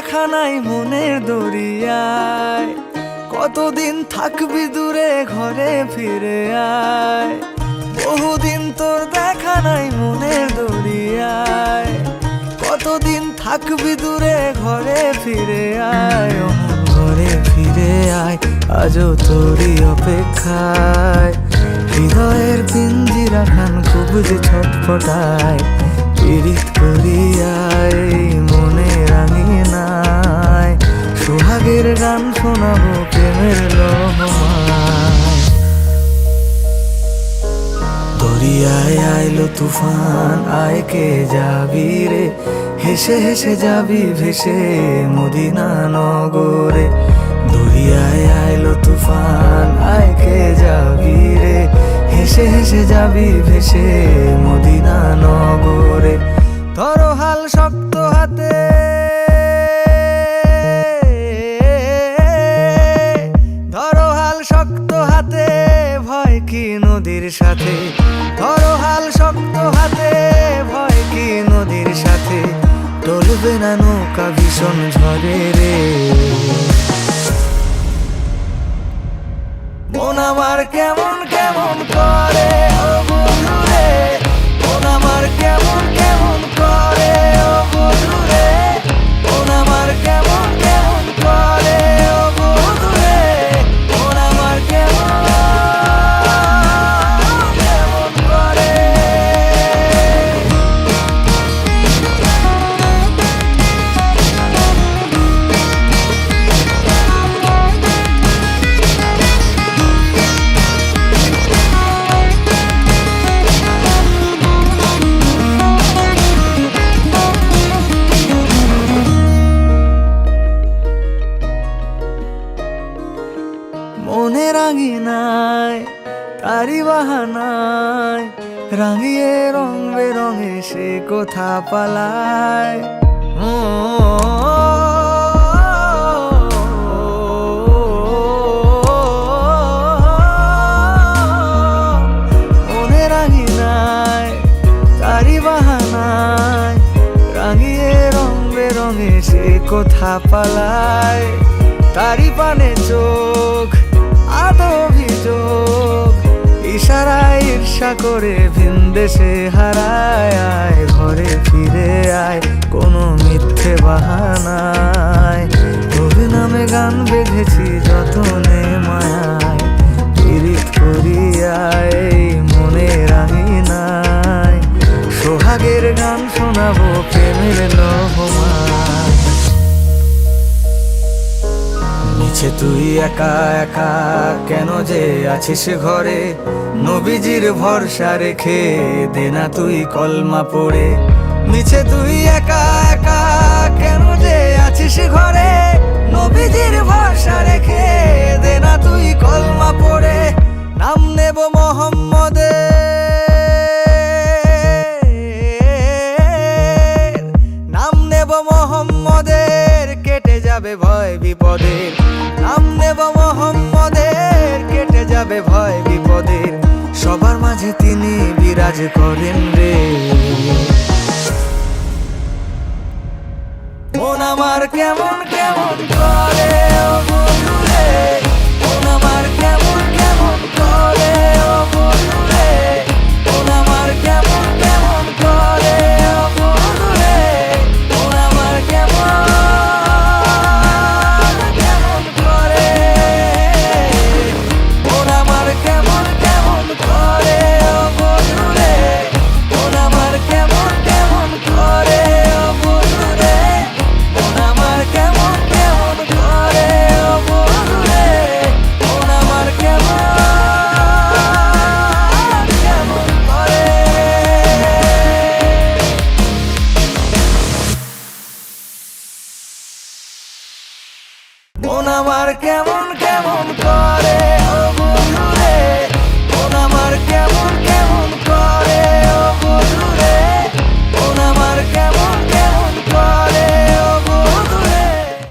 দেখা নাই মনের দরিয়ায়, কতদিন থাকবি দূরে ঘরে ফিরে আয়। বহুদিন তোর দেখা নাই মনের দরিয়ায়, কতদিন থাকবি দূরে ঘরে ফিরে আয়। ও মন ঘরে ফিরে আয়, আজও তোরই অপেক্ষায়। হৃদয়ের পিঞ্জিরা খান খুব যে ছটফটায়, পীড়িত করিয়ায় মনে রাঙিনায়। সোহাগের গান শোনাবো প্রেমের লহমায়। দরিয়ায় আইলো তুফান, আয় কে যাবি রে, হেসে হেসে যাবি ভেসে মদিনা নগরে। দরিয়ায় আইলো তুফান, আয় কে যাবি রে, হেসে হেসে যাবি ভেসে মদিনা নগরে। ধরো হাল শক্ত হাতে, ধরো হাল শক্ত হাতে, ভয় কি নদীর সাথে। ধরো হাল শক্ত হাতে, ভয় কি নদীর সাথে। টলবে না নৌকা ভীষণ ঝড়ে রে। মন আমার কেমন কেমন করে ও বন্ধু রে, মন আমার কেমন কেমন করে ও বন্ধু রে। মন আমার কেমন কেমন করে ও বন্ধু রে, মন আমার কেমন কেমন করে। মনে রাঙিনায় তারি বাহানায়, রাঙিয়ে রং বেরঙে সে কোথা পালায়। মনে রাঙিনায় তারি বাহানায়, রাঙিয়ে রং বেরঙে সে কোথা পালায়। তারি পানে চোখ আদো অভিযোগ, ইশারায় ঈর্ষা করে ভিন দেশে হারায়। আয় ঘরে ফিরে আয়, কোনো মিথ্যে বাহানায়। তোর নামে গান বেঁধেছি যতনে মায়ায়, পীড়িত করিয়ায় মনে রাঙিনায়। সোহাগের গান শোনাবো প্রেমের লহমায়। মিছে তুই একা একা কেন যে আছিস ঘরে, নবীজির ভরসা রেখে দে না তুই কলমা পড়ে। মিছে তুই একা একা কেন যে আছিস ঘরে, নবীজির ভরসা রেখে দে না তুই কলমা পড়ে। নাম নেব মোহাম্মদের, নাম নেব মোহাম্মদের, কেটে যাবে ভয় বিপদের। নাম নেব মোহাম্মদের, কেটে যাবে ভয় বিপদের। সবার মাঝে তিনি বিরাজ করেন রে। মন আমার কেমন কেমন করে ও বন্ধু রে, মন আমার কেমন কেমন করে ও বন্ধু রে। মন আমার কেমন কেমন করে ও বন্ধু রে, মন আমার কেমন কেমন করে। মন আমার কেমন কেমন করে ও বন্ধু রে, মন আমার কেমন কেমন করে ও বন্ধু রে। মন আমার কেমন কেমন করে ও বন্ধু রে, মন আমার কেমন কেমন করে। মন আমার কেমন